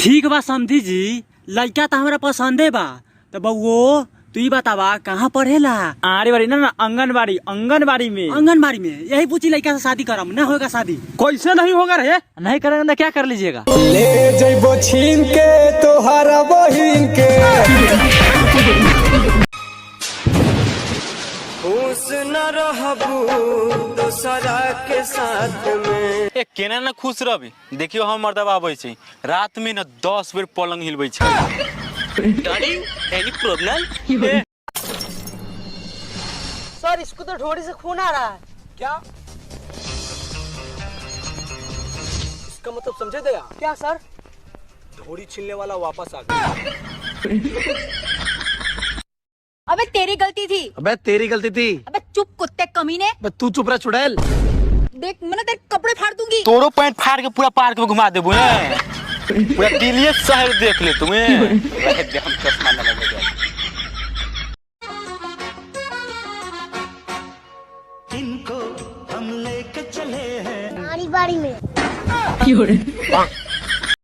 ठीक बा समझी जी, लड़का तो हमारा पसंदे बा। तो बउओ तू ही बतावा कहाँ पढ़ेला? आरे बारी ना आंगनबाड़ी आंगनबाड़ी में। आंगनबाड़ी में? यही पूछी लड़का से शादी करम ना होगा शादी? कैसे नहीं होगा रे? नहीं करेंगे तो क्या कर लीजिएगा? ले जइबो छीन के तोहरा बहिन के। खुश न रहबू दोसरा के साथ में। ए केना ना खुश रहबी? देखियो हम मर्दबा आबै छै रात में ना 10 बेर पलंग हिलबै छै। Darling any problem? सर इसको तो ढोड़ी से खून आ रहा है। क्या? इसका मतलब समझे दया? क्या सर? ढोड़ी छीनने वाला वापस आ गया। अबे तेरी गलती थी। अबे तेरी गलती थी। अबे चुप कुत्ते कमीने। अबे तू चुप रह चुड़ैल। देख मैंने तेरे कपड़े फाड़ दूंगी। तोरो पैंट फाड़ के पूरा पार्क में घुमा देबू हैं। पूरा दिल्ली शहर देख ले तुम्हें। रह दे हम चश्मा न लगेगा। इनको हम लेके चले हैं बाड़ी में।